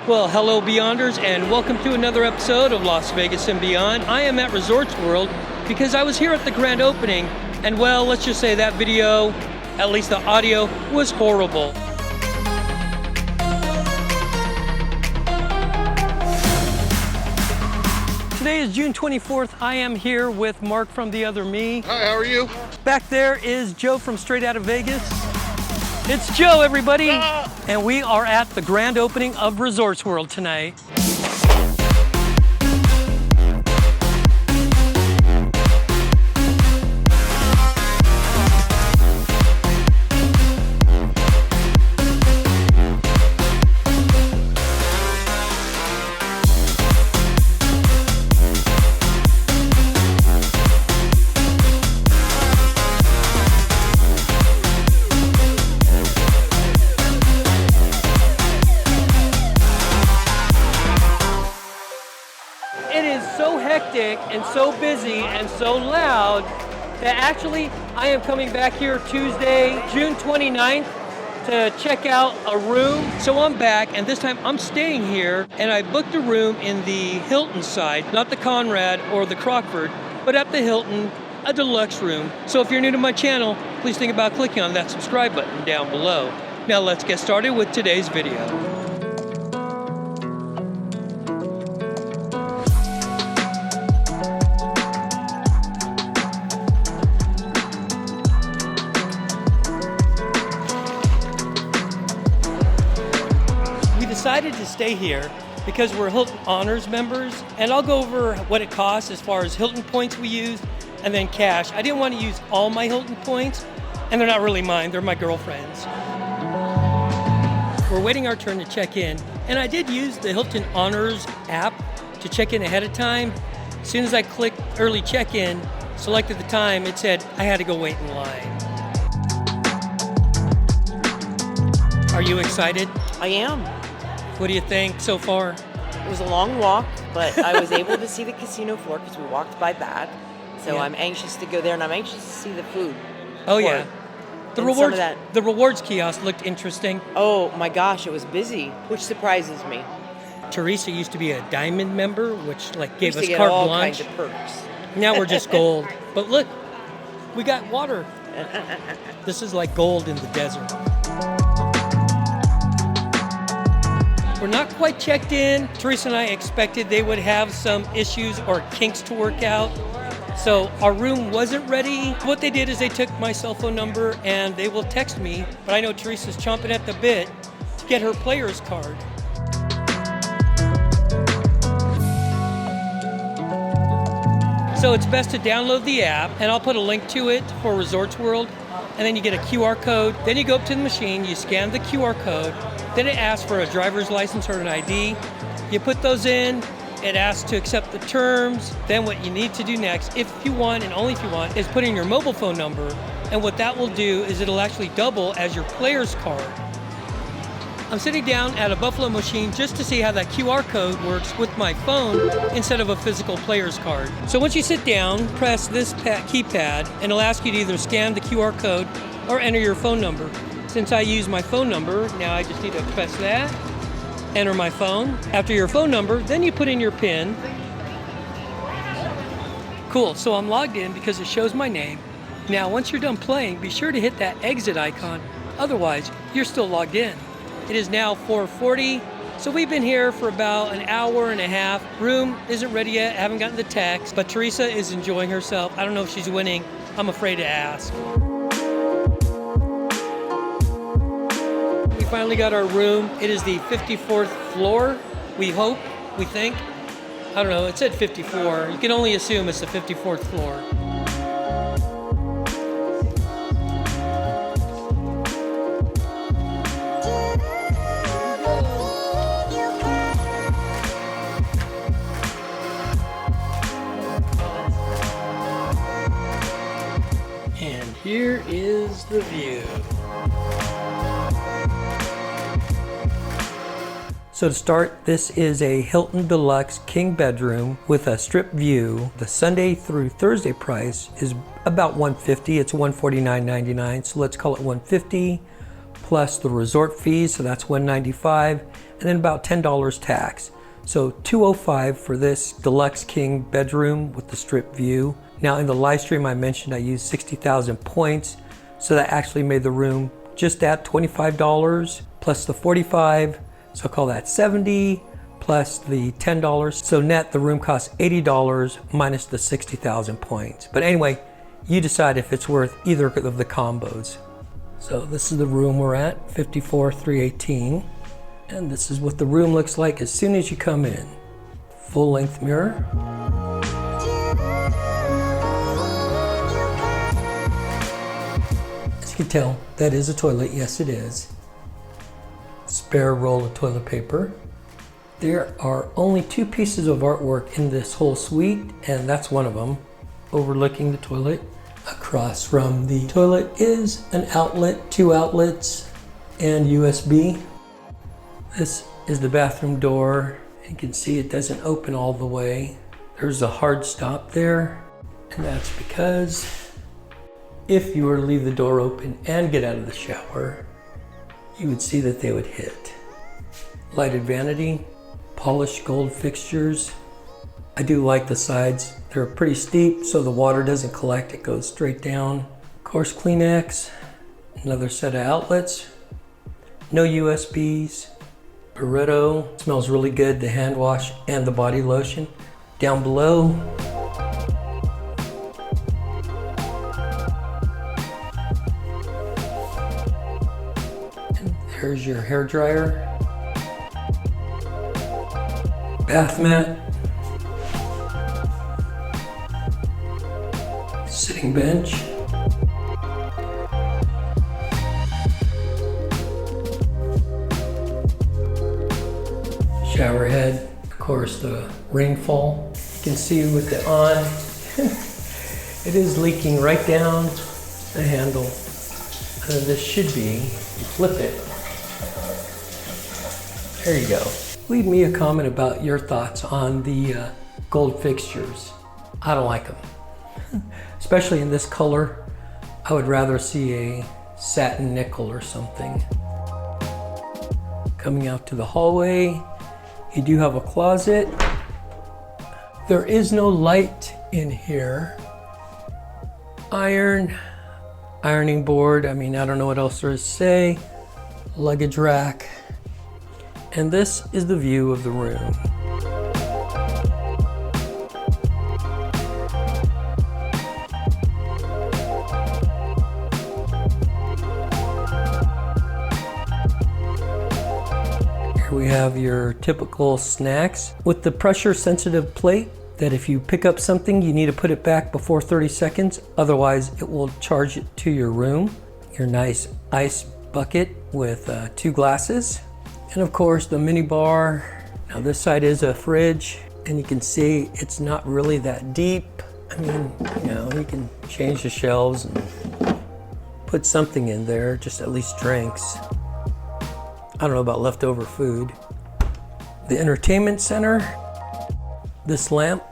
Well, hello Beyonders, and welcome to another episode of Las Vegas and Beyond. I am at Resorts World because I was here at the grand opening, and well, let's just say that video, at least the audio, was horrible. Today is June 24th. I am here with Mark from The Other Me. Hi, how are you? Back there is Joe from Straight Outta Vegas. It's Joe, everybody. And we are at the grand opening of Resorts World tonight. And so busy and so loud that actually I am coming back here Tuesday, June 29th to check out a room. So I'm back, and this time I'm staying here, and I booked a room in the Hilton side, not the Conrad or the Crockford, but at the Hilton, a deluxe room. So if you're new to my channel, please think about clicking on that subscribe button down below. Now let's get started with today's video. Decided to stay here because we're Hilton Honors members, and I'll go over what it costs as far as Hilton points we used and then cash. I didn't want to use all my Hilton points, and they're not really mine, they're my girlfriend's. We're waiting our turn to check in, and I did use the Hilton Honors app to check in ahead of time. As soon as I clicked early check-in, selected the time, it said I had to go wait in line. Are you excited? I am. What do you think so far? It was a long walk, but I was able to see the casino floor because we walked by that. So yeah. I'm anxious to go there, and I'm anxious to see the food. Oh yeah, the rewards kiosk looked interesting. Oh my gosh, it was busy, which surprises me. Teresa used to be a diamond member, which gave us get carte all blanche. Kinds of perks. Now we're just gold. But look, we got water. This is like gold in the desert. We're not quite checked in. Teresa and I expected they would have some issues or kinks to work out. So our room wasn't ready. What they did is they took my cell phone number and they will text me, but I know Teresa's chomping at the bit to get her player's card. So it's best to download the app, and I'll put a link to it for Resorts World. And then you get a QR code. Then you go up to the machine, you scan the QR code. Then it asks for a driver's license or an ID. You put those in, it asks to accept the terms. Then what you need to do next, if you want and only if you want, is put in your mobile phone number. And what that will do is it'll actually double as your player's card. I'm sitting down at a Buffalo machine just to see how that QR code works with my phone instead of a physical player's card. So once you sit down, press this keypad, and it'll ask you to either scan the QR code or enter your phone number. Since I use my phone number, now I just need to press that, enter my phone. After your phone number, then you put in your PIN. Cool, so I'm logged in because it shows my name. Now, once you're done playing, be sure to hit that exit icon. Otherwise, you're still logged in. It is now 4:40, so we've been here for about an hour and a half. Room isn't ready yet, I haven't gotten the text, but Teresa is enjoying herself. I don't know if she's winning. I'm afraid to ask. We finally got our room. It is the 54th floor, we hope, we think. I don't know, it said 54. You can only assume it's the 54th floor. And here is the view. So to start, this is a Hilton Deluxe King bedroom with a strip view. The Sunday through Thursday price is about $150. It's $149.99, so let's call it $150 plus the resort fees, so that's $195. and then about $10 tax. So $205 for this Deluxe King bedroom with the strip view. Now in the live stream I mentioned I used 60,000 points, so that actually made the room just at $25 plus the 45, so I'll call that 70 plus the $10. So net the room costs $80 minus the 60,000 points. But anyway, you decide if it's worth either of the combos. So this is the room we're at, 54,318. And this is what the room looks like as soon as you come in. Full length mirror. As you can tell, that is a toilet. Yes, it is. Spare roll of toilet paper. There are only 2 pieces of artwork in this whole suite, and that's one of them, overlooking the toilet. Across from the toilet is an outlet, 2 outlets, and USB. This is the bathroom door. You can see it doesn't open all the way. There's a hard stop there, and that's because if you were to leave the door open and get out of the shower, you would see that they would hit. Lighted vanity, polished gold fixtures. I do like the sides. They're pretty steep, so the water doesn't collect, it goes straight down. Of course, Kleenex, another set of outlets, no USBs. Barretto, smells really good, the hand wash and the body lotion. Down below, and there's your hair dryer, bath mat, sitting bench, shower head, of course the rainfall. You can see with it on, it is leaking right down the handle. This should be, flip it. There you go. Leave me a comment about your thoughts on the gold fixtures. I don't like them, especially in this color. I would rather see a satin nickel or something. Coming out to the hallway, you do have a closet. There is no light in here. Ironing board. I mean, I don't know what else there is to say. Luggage rack. And this is the view of the room. We have your typical snacks with the pressure sensitive plate that if you pick up something, you need to put it back before 30 seconds. Otherwise, it will charge it to your room. Your nice ice bucket with 2 glasses. And of course, the mini bar. Now this side is a fridge, and you can see it's not really that deep. I mean, you know, you can change the shelves and put something in there, just at least drinks. I don't know about leftover food. The entertainment center, this lamp,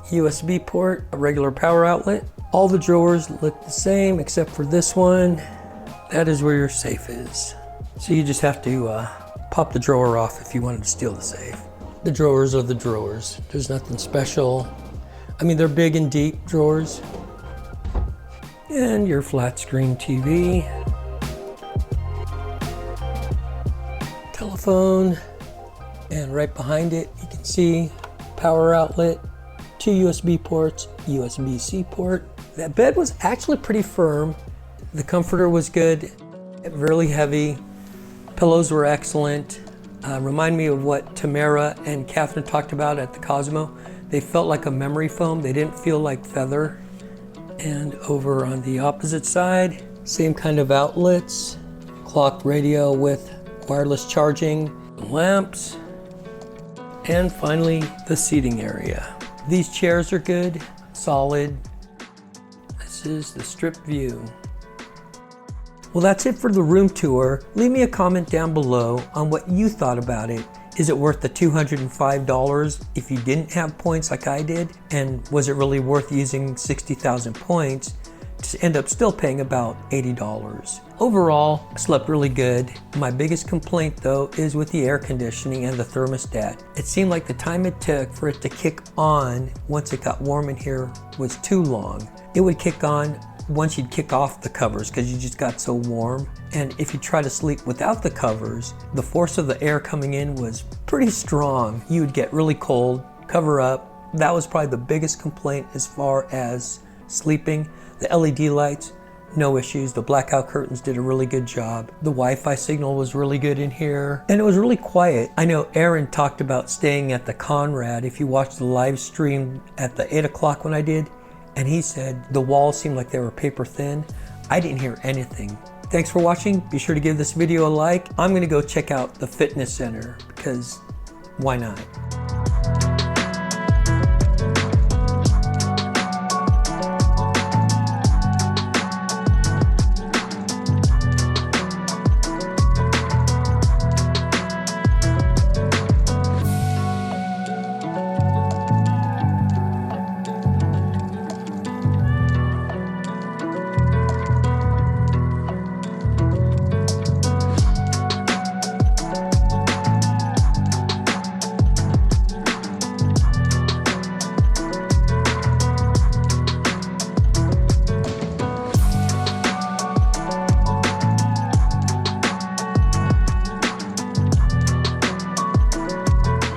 USB port, a regular power outlet. All the drawers look the same except for this one. That is where your safe is. So you just have to pop the drawer off if you wanted to steal the safe. The drawers are the drawers. There's nothing special. I mean, they're big and deep drawers. And your flat screen TV. Telephone, and right behind it you can see power outlet, 2 USB ports, USB-C port. That bed was actually pretty firm. The comforter was good, really heavy. Pillows were excellent. Remind me of what Tamara and Catherine talked about at the Cosmo. They felt like a memory foam. They didn't feel like feather. And over on the opposite side, same kind of outlets, clock radio with wireless charging, lamps, and finally the seating area. These chairs are good, solid. This is the strip view. Well, that's it for the room tour. Leave me a comment down below on what you thought about it. Is it worth the $205 if you didn't have points like I did? And was it really worth using 60,000 points end up still paying about $80. Overall, I slept really good. My biggest complaint though is with the air conditioning and the thermostat. It seemed like the time it took for it to kick on once it got warm in here was too long. It would kick on once you'd kick off the covers because you just got so warm. And if you try to sleep without the covers, the force of the air coming in was pretty strong. You would get really cold, cover up. That was probably the biggest complaint as far as sleeping. The LED lights, no issues. The blackout curtains did a really good job. The Wi-Fi signal was really good in here. And it was really quiet. I know Aaron talked about staying at the Conrad. If you watched the live stream at the 8 o'clock when I did, and he said the walls seemed like they were paper thin. I didn't hear anything. Thanks for watching. Be sure to give this video a like. I'm gonna go check out the fitness center because why not?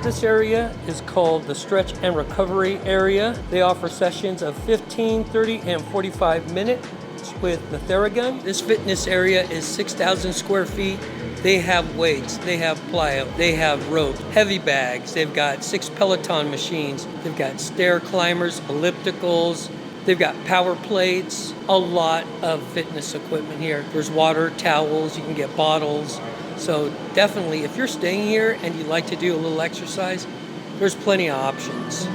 This area is called the Stretch and Recovery Area. They offer sessions of 15, 30, and 45 minutes with the Theragun. This fitness area is 6,000 square feet. They have weights, they have plyo, they have rope, heavy bags. They've got 6 Peloton machines. They've got stair climbers, ellipticals. They've got power plates, a lot of fitness equipment here. There's water, towels, you can get bottles. So definitely, if you're staying here and you like to do a little exercise, there's plenty of options.